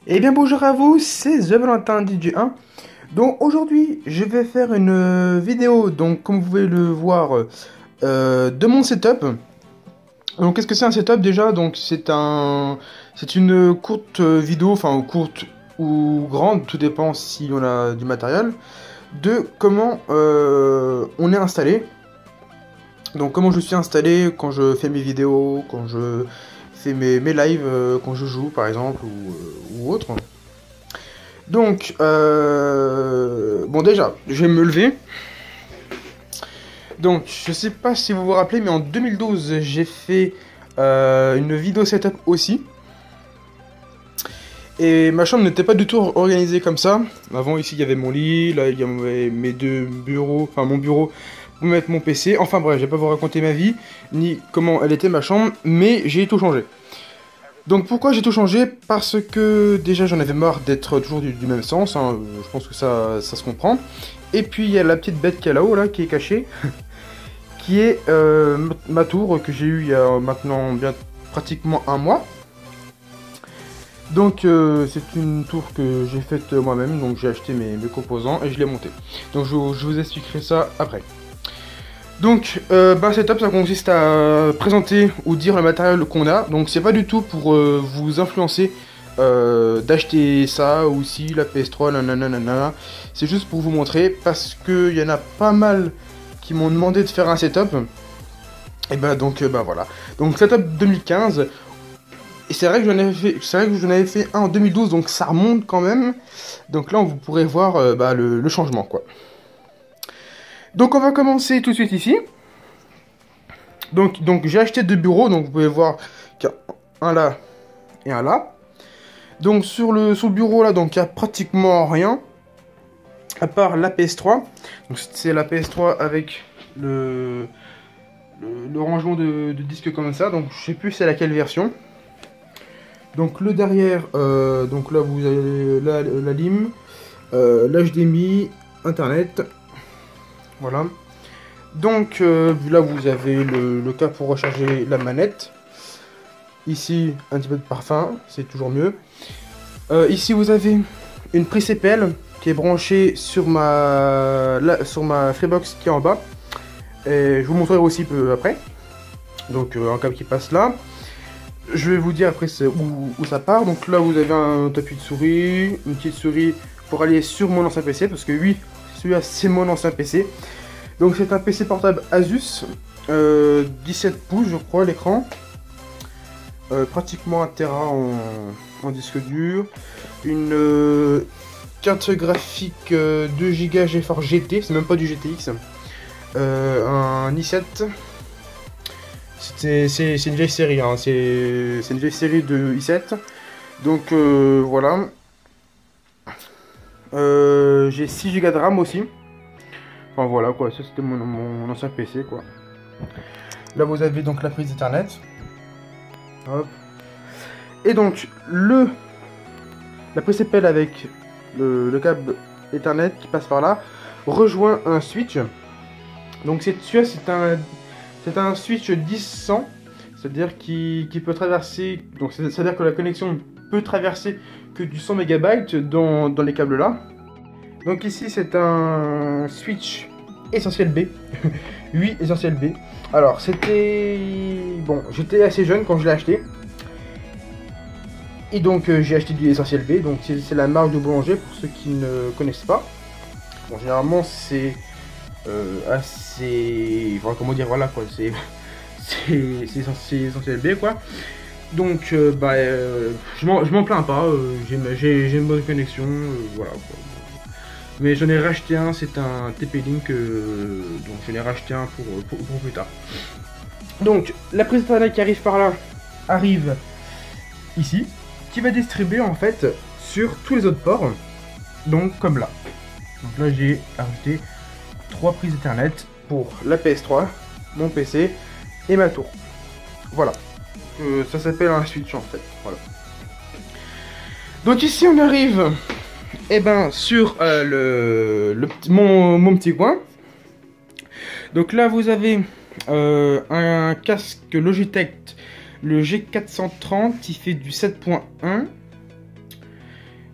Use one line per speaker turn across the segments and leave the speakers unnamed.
Eh bien bonjour à vous, c'est The Valentin DJ1. Donc aujourd'hui je vais faire une vidéo, donc comme vous pouvez le voir, de mon setup. Donc qu'est-ce que c'est un setup déjà? Donc c'est une courte vidéo, enfin courte ou grande, tout dépend si on a du matériel, de comment on est installé. Donc comment je suis installé quand je fais mes vidéos, quand je fais mes lives, quand je joue par exemple ou autre. Donc, bon déjà, je vais me lever. Donc, je sais pas si vous vous rappelez, mais en 2012, j'ai fait une vidéo setup aussi. Et ma chambre n'était pas du tout organisée comme ça. Avant, ici, il y avait mon lit, là, il y avait mes deux bureaux, enfin mon bureau pour mettre mon PC. Enfin bref, je vais pas vous raconter ma vie, ni comment elle était ma chambre, mais j'ai tout changé. Donc pourquoi j'ai tout changé? Parce que déjà j'en avais marre d'être toujours du même sens, hein, je pense que ça se comprend. Et puis il y a la petite bête qui est là-haut, là, qui est cachée, qui est ma tour que j'ai eue il y a maintenant bien pratiquement un mois. Donc c'est une tour que j'ai faite moi-même, donc j'ai acheté mes composants et je l'ai montée. Donc je vous expliquerai ça après. Donc, setup, ça consiste à présenter ou dire le matériel qu'on a. Donc, c'est pas du tout pour vous influencer d'acheter ça ou si la PS3, nanana. C'est juste pour vous montrer parce qu'il y en a pas mal qui m'ont demandé de faire un setup. Et voilà. Donc, setup 2015. Et c'est vrai que j'en avais fait un en 2012, donc ça remonte quand même. Donc là, vous pourrez voir le changement, quoi. Donc, on va commencer tout de suite ici. Donc j'ai acheté deux bureaux, donc vous pouvez voir qu'il y a un là et un là. Donc sur le bureau là, donc il n'y a pratiquement rien, à part la PS3. Donc c'est la PS3 avec le rangement de disques comme ça, donc je sais plus c'est laquelle version. Donc le derrière, donc là vous avez la LIM, l'HDMI, Internet, voilà. Donc là vous avez le cas pour recharger la manette. Ici un petit peu de parfum, c'est toujours mieux. Ici vous avez une prise CPL qui est branchée sur sur ma Freebox qui est en bas. Et je vous montrerai aussi peu après. Donc un câble qui passe là. Je vais vous dire après où ça part. Donc là vous avez un tapis de souris, une petite souris pour aller sur mon ancien PC. Parce que oui, celui-là c'est mon ancien PC. Donc c'est un PC portable Asus, 17 pouces je crois l'écran, pratiquement 1 Tera en disque dur, une carte graphique 2 Go GeForce GT, c'est même pas du GTX, un i7, c'est une vieille série, hein, c'est une vieille série de i7, donc voilà, j'ai 6 Go de RAM aussi. Enfin voilà quoi, ça c'était mon ancien PC quoi. Là vous avez donc la prise Ethernet. Hop. Et donc la prise CPL avec le câble Ethernet qui passe par là rejoint un switch. Donc celui-là c'est un switch 10-100, c'est-à-dire qui peut traverser, donc c'est-à-dire que la connexion peut traverser que du 100 MB dans les câbles là. Donc ici c'est un switch essentiel B. Oui, essentiel B. Alors c'était... Bon, j'étais assez jeune quand je l'ai acheté. Et donc j'ai acheté du essentiel B. Donc c'est la marque de boulanger pour ceux qui ne connaissent pas. Bon, généralement c'est assez... Enfin, comment dire, voilà quoi. C'est essentiel B quoi. Donc je m'en plains pas. J'ai une bonne connexion. Voilà quoi. Mais j'en ai racheté un, c'est un TP-Link, donc j'en ai racheté un pour plus tard. Donc la prise Ethernet qui arrive par là arrive ici, qui va distribuer en fait sur tous les autres ports, donc comme là. Donc là j'ai ajouté 3 prises Ethernet pour la PS3, mon PC et ma tour. Voilà, ça s'appelle un switch en fait. Voilà. Donc ici on arrive sur mon petit coin. Donc là vous avez un casque Logitech, le G430 qui fait du 7.1.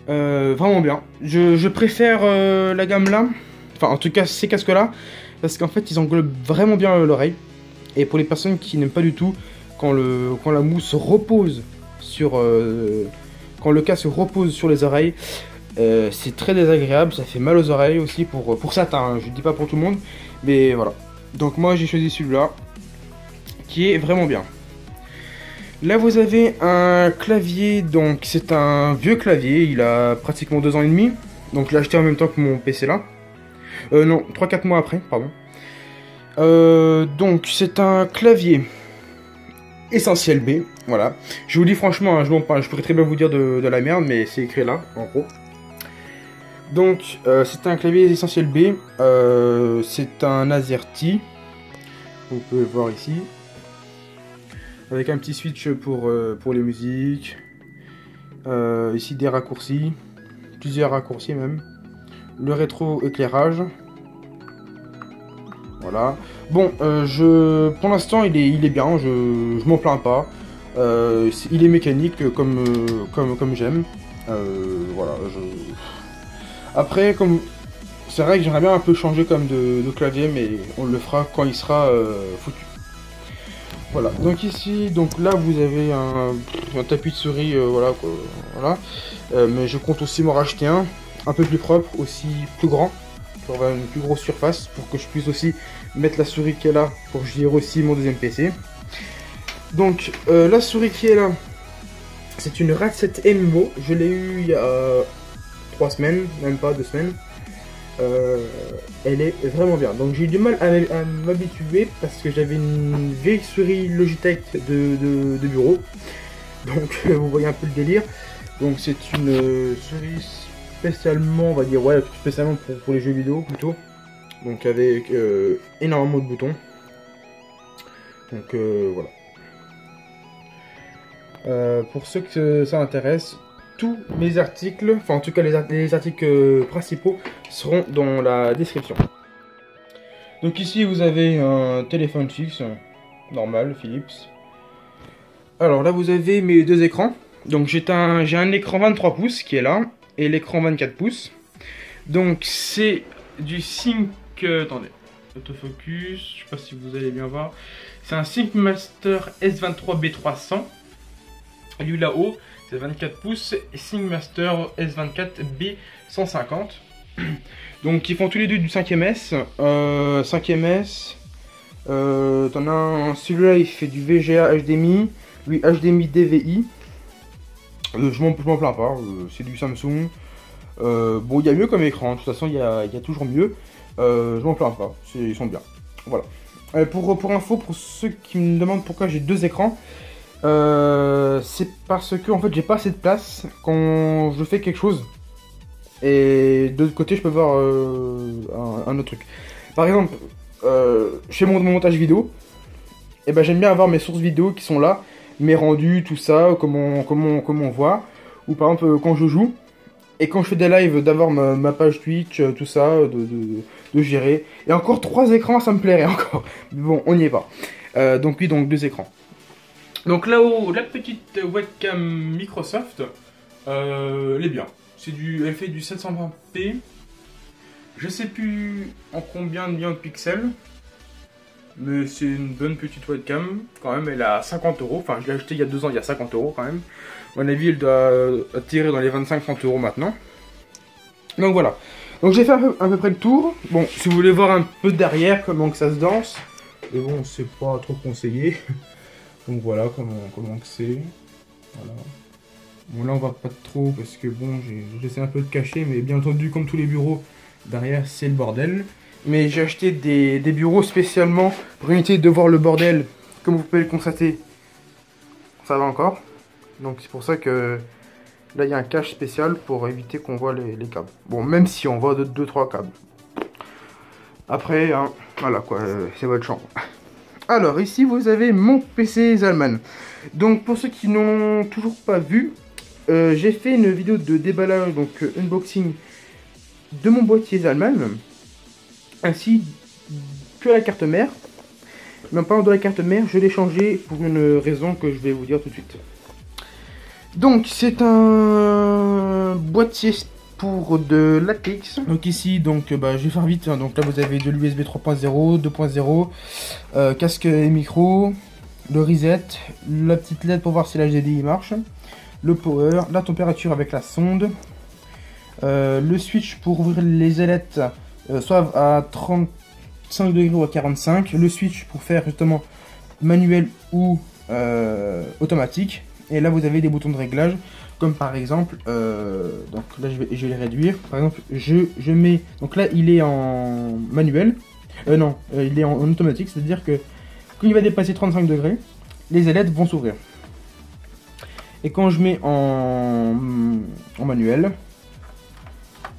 Vraiment bien. Je préfère la gamme là, enfin en tout cas ces casques là, parce qu'en fait ils englobent vraiment bien l'oreille. Et pour les personnes qui n'aiment pas du tout quand la mousse repose sur... quand le casque repose sur les oreilles, c'est très désagréable, ça fait mal aux oreilles aussi pour certains, hein, je dis pas pour tout le monde, mais voilà. Donc moi j'ai choisi celui-là, qui est vraiment bien. Là vous avez un clavier, donc c'est un vieux clavier, il a pratiquement 2 ans et demi, donc je l'ai acheté en même temps que mon PC là. Non, 3-4 mois après, pardon. Donc c'est un clavier Essentiel B, voilà. Je vous dis franchement, hein, je pourrais très bien vous dire de la merde, mais c'est écrit là, en gros. Donc c'est un clavier Essentiel B, c'est un AZERTY, vous pouvez le voir ici. Avec un petit switch pour les musiques. Ici des raccourcis. Plusieurs raccourcis même. Le rétro-éclairage. Voilà. Bon, pour l'instant il est bien, je m'en plains pas. Il est mécanique comme j'aime. Voilà. Après, c'est vrai que j'aimerais bien un peu changer comme de clavier, mais on le fera quand il sera foutu. Voilà, donc ici, donc là vous avez un tapis de souris, voilà quoi, voilà. Mais je compte aussi m'en racheter un peu plus propre, aussi plus grand, pour avoir une plus grosse surface, pour que je puisse aussi mettre la souris qui est là, pour gérer aussi mon deuxième PC. Donc la souris qui est là, c'est une Rat7 MMO, je l'ai eu il y a 3 semaines, même pas 2 semaines. Elle est vraiment bien. Donc j'ai eu du mal à m'habituer parce que j'avais une vieille souris Logitech de bureau. Donc vous voyez un peu le délire. Donc c'est une souris spécialement, on va dire, ouais, spécialement pour les jeux vidéo plutôt. Donc avec énormément de boutons. Donc voilà. Pour ceux que ça intéresse, tous mes articles, enfin en tout cas les articles principaux seront dans la description. Donc ici vous avez un téléphone fixe, normal, Philips. Alors là vous avez mes deux écrans. Donc j'ai un écran 23 pouces qui est là, et l'écran 24 pouces. Donc c'est du Sync... attendez, autofocus, je sais pas si vous allez bien voir. C'est un ThinkMaster S23B300. Lui là-haut, c'est 24 pouces et ThinkMaster S24 B150. Donc ils font tous les deux du 5ème S. 5ème S. T'en as un, celui-là il fait du VGA HDMI. Lui HDMI DVI. Je m'en plains pas, c'est du Samsung. Bon, il y a mieux comme écran, de toute façon il y a toujours mieux. Je m'en plains pas, ils sont bien. Voilà. Pour info, pour ceux qui me demandent pourquoi j'ai deux écrans, c'est parce que en fait j'ai pas assez de place quand je fais quelque chose. Et de l'autre côté je peux voir un autre truc. Par exemple, chez mon montage vidéo, et ben j'aime bien avoir mes sources vidéo qui sont là, mes rendus, tout ça, comment on voit. Ou par exemple quand je joue, et quand je fais des lives, d'avoir ma page Twitch, tout ça, de gérer. Et encore 3 écrans, ça me plairait encore. Mais bon, on n'y est pas. Donc oui, donc 2 écrans. Donc là-haut, la petite webcam Microsoft, elle est bien. Elle fait du 720p. Je sais plus en combien de millions de pixels. Mais c'est une bonne petite webcam. Quand même, elle a 50 €. Enfin, je l'ai acheté il y a 2 ans, il y a 50 € quand même. À mon avis, elle doit attirer dans les 25-30 € maintenant. Donc voilà. Donc j'ai fait à peu près le tour. Bon, si vous voulez voir un peu derrière comment que ça se danse. Mais bon, c'est pas trop conseillé. Donc voilà comment que c'est. Voilà. Bon là on va pas trop parce que bon j'essaie un peu de cacher, mais bien entendu comme tous les bureaux, derrière c'est le bordel. Mais j'ai acheté des bureaux spécialement pour éviter de voir le bordel. Comme vous pouvez le constater, ça va encore. Donc c'est pour ça que là il y a un cache spécial pour éviter qu'on voit les câbles. Bon, même si on voit 2-3 câbles. Après, hein, voilà quoi, c'est votre chambre. Alors ici vous avez mon PC Zalman. Donc pour ceux qui n'ont toujours pas vu, j'ai fait une vidéo de déballage, donc unboxing de mon boîtier Zalman, ainsi que la carte mère. Mais en parlant de la carte mère, je l'ai changée pour une raison que je vais vous dire tout de suite. Donc c'est un boîtier pour de latex. Donc ici, donc je vais faire vite, hein. Donc là vous avez de l'USB 3.0, 2.0, casque et micro, le reset, la petite LED pour voir si la HDDI marche, le power, la température avec la sonde, le switch pour ouvrir les ailettes, soit à 35 degrés ou à 45, le switch pour faire justement manuel ou automatique. Et là vous avez des boutons de réglage, comme par exemple, donc là je vais les réduire. Par exemple, je mets, donc là il est en manuel, non, il est en automatique, c'est-à-dire que quand il va dépasser 35 degrés, les ailettes vont s'ouvrir. Et quand je mets en manuel,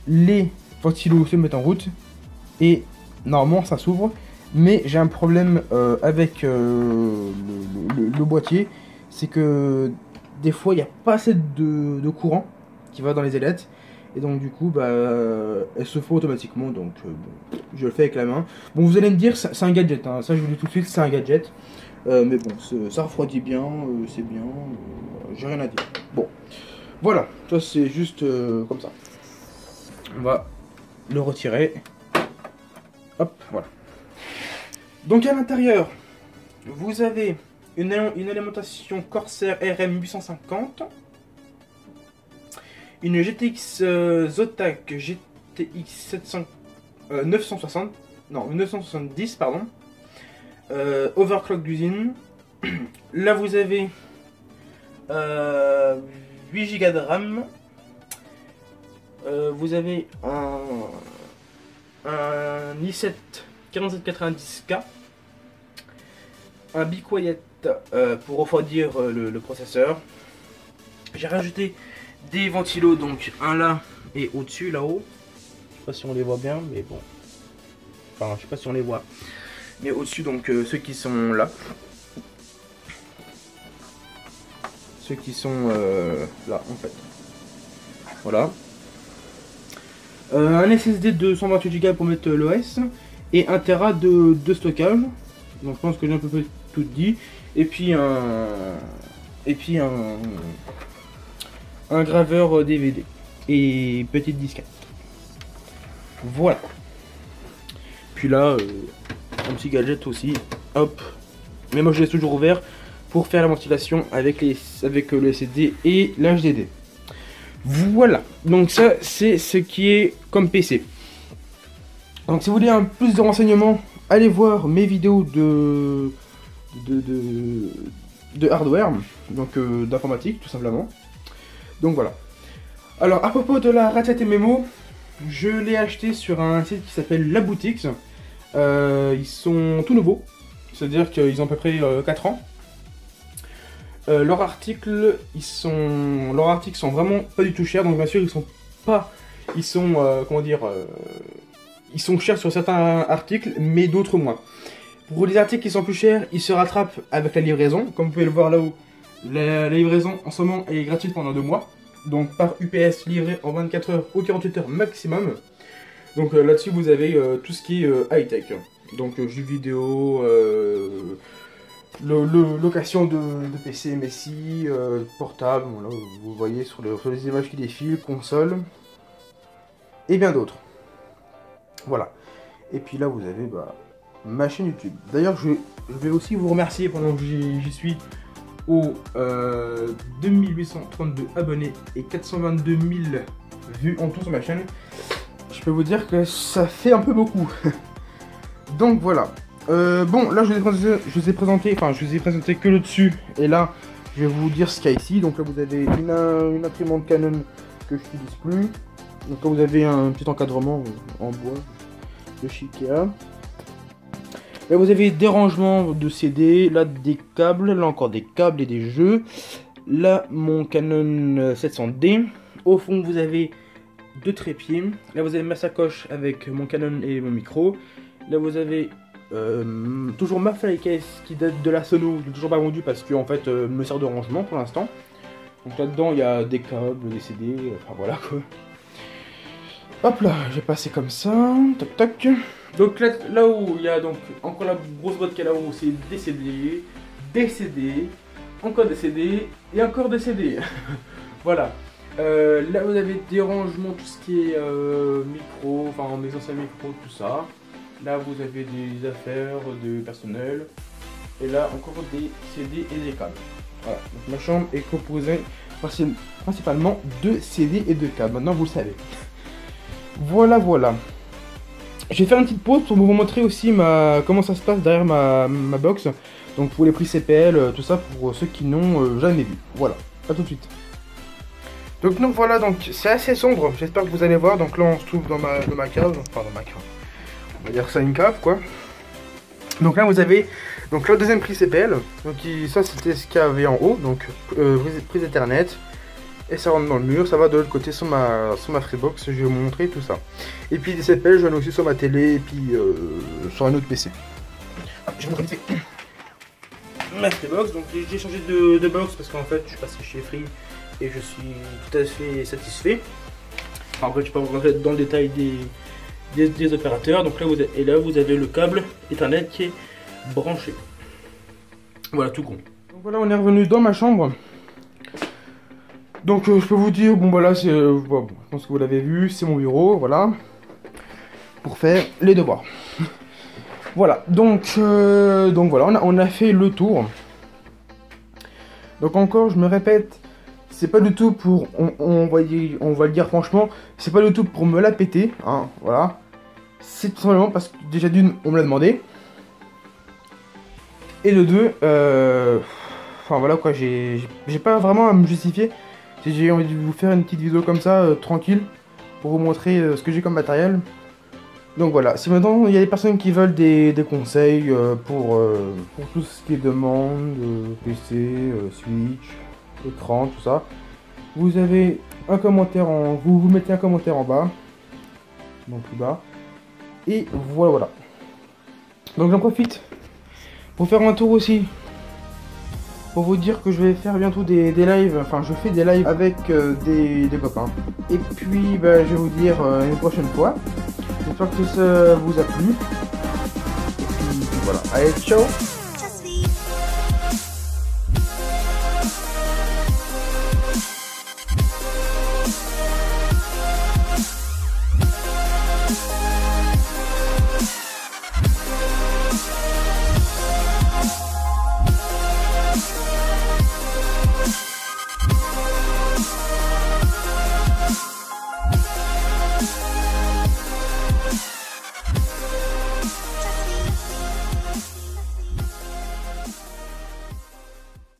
les ventilos se mettent en route et normalement ça s'ouvre. Mais j'ai un problème avec le boîtier, c'est que des fois il n'y a pas assez de courant qui va dans les ailettes. Et donc du coup elles se font automatiquement, donc bon, je le fais avec la main. Bon, vous allez me dire c'est un gadget, hein. Ça je vous le dis tout de suite, c'est un gadget. Mais bon, ça refroidit bien, c'est bien, j'ai rien à dire. Bon, voilà, ça c'est juste comme ça. On va le retirer. Hop, voilà. Donc à l'intérieur, vous avez une alimentation Corsair RM850, une GTX Zotac GTX 960, non 970 pardon, overclock d'usine. Là vous avez 8 Go de RAM. Vous avez un i7 4790K, un Be Quiet pour refroidir le processeur. J'ai rajouté des ventilos, donc un là et au-dessus, là-haut. Je sais pas si on les voit bien, mais bon. Enfin, je sais pas si on les voit. Mais au-dessus, donc ceux qui sont là. Ceux qui sont là, en fait. Voilà. Un SSD de 128 Go pour mettre l'OS. Et 1 Tera de stockage. Donc je pense que j'ai un peu tout dit. Et puis un graveur DVD. Et petite disquette. Voilà. Puis là, un petit gadget aussi. Hop. Mais moi je laisse toujours ouvert pour faire la ventilation avec le SSD et l'HDD. Voilà. Donc ça c'est ce qui est comme PC. Donc si vous voulez un plus de renseignements, allez voir mes vidéos de hardware, donc d'informatique tout simplement. Donc voilà. Alors à propos de la Ratchet MMO, je l'ai acheté sur un site qui s'appelle La Boutique. Ils sont tout nouveaux, c'est-à-dire qu'ils ont à peu près 4 ans. Leurs articles sont vraiment pas du tout chers, donc bien sûr ils sont chers sur certains articles, mais d'autres moins. Pour les articles qui sont plus chers, ils se rattrapent avec la livraison. Comme vous pouvez le voir là-haut, la livraison en ce moment est gratuite pendant 2 mois. Donc par UPS livré en 24 heures ou 48 heures maximum. Donc là-dessus vous avez tout ce qui est high-tech. Donc jeux vidéo, location de PC MSI, portable, voilà, vous voyez sur les images qui défilent, console, et bien d'autres. Voilà. Et puis là vous avez ma chaîne YouTube. D'ailleurs je vais aussi vous remercier pendant que j'y suis aux 2832 abonnés et 422 000 vues en tout sur ma chaîne. Je peux vous dire que ça fait un peu beaucoup. Donc voilà. Bon, là je vous ai présenté que le dessus. Et là, je vais vous dire ce qu'il y a ici. Donc là vous avez une imprimante Canon que je n'utilise plus. Donc là vous avez un petit encadrement en bois de chez Ikea. Là vous avez des rangements de CD, là des câbles, là encore des câbles et des jeux. Là mon Canon 700D. Au fond vous avez 2 trépieds. Là vous avez ma sacoche avec mon Canon et mon micro. Là vous avez toujours ma Flycase qui date de la Sono, qui n'est toujours pas vendue parce que en fait me sert de rangement pour l'instant. Donc là dedans il y a des câbles, des CD, enfin voilà quoi. Hop là, j'ai passé comme ça, toc toc. Donc là où il y a donc encore la grosse boîte qu'il y a là-haut, c'est des CD, encore des CD et encore des CD. Voilà. Là vous avez des rangements, tout ce qui est micro, enfin mes anciens micros, tout ça. Là vous avez des affaires de personnel. Et là encore des CD et des câbles. Voilà, donc ma chambre est composée principalement de CD et de câbles. Maintenant vous le savez. Voilà, voilà. Je vais faire une petite pause pour vous montrer aussi comment ça se passe derrière ma box. Donc pour les prix CPL, tout ça pour ceux qui n'ont jamais vu. Voilà, à tout de suite. Donc voilà, donc c'est assez sombre. J'espère que vous allez voir. Donc là on se trouve dans ma cave. Enfin dans ma cave. On va dire que c'est une cave quoi. Donc là vous avez donc le deuxième prix CPL. Donc ça c'était ce qu'il y avait en haut. Donc prise Ethernet. Et ça rentre dans le mur, ça va de l'autre côté sur ma Freebox, je vais vous montrer tout ça. Et puis des CPL, je vais aussi sur ma télé et puis sur un autre PC. Ah, je vais vous montrer ma Freebox, donc j'ai changé de box parce qu'en fait je suis passé chez Free et je suis tout à fait satisfait. Enfin, après je peux pas rentrer dans le détail des opérateurs, donc là vous avez le câble Ethernet qui est branché. Voilà, tout con. Donc voilà, on est revenu dans ma chambre. Donc je peux vous dire, bon bah là c'est, bon, je pense que vous l'avez vu, c'est mon bureau, voilà, pour faire les devoirs. Voilà, donc voilà, on a fait le tour. Donc encore, je me répète, c'est pas du tout pour, on va le dire franchement, c'est pas du tout pour me la péter, hein, voilà. C'est tout simplement parce que déjà d'une, on me l'a demandé. Et de deux, enfin voilà quoi, j'ai pas vraiment à me justifier. J'ai envie de vous faire une petite vidéo comme ça, tranquille, pour vous montrer ce que j'ai comme matériel. Donc voilà, si maintenant il y a des personnes qui veulent des conseils pour tout ce qui est demande, PC, Switch, écran, tout ça, vous avez un commentaire vous mettez un commentaire en bas, donc plus bas, et voilà. Donc j'en profite pour faire un tour aussi. Pour vous dire que je vais faire bientôt des lives, enfin je fais des lives avec des copains. Et puis bah, je vais vous dire une prochaine fois. J'espère que ça vous a plu. Et puis voilà. Allez, ciao!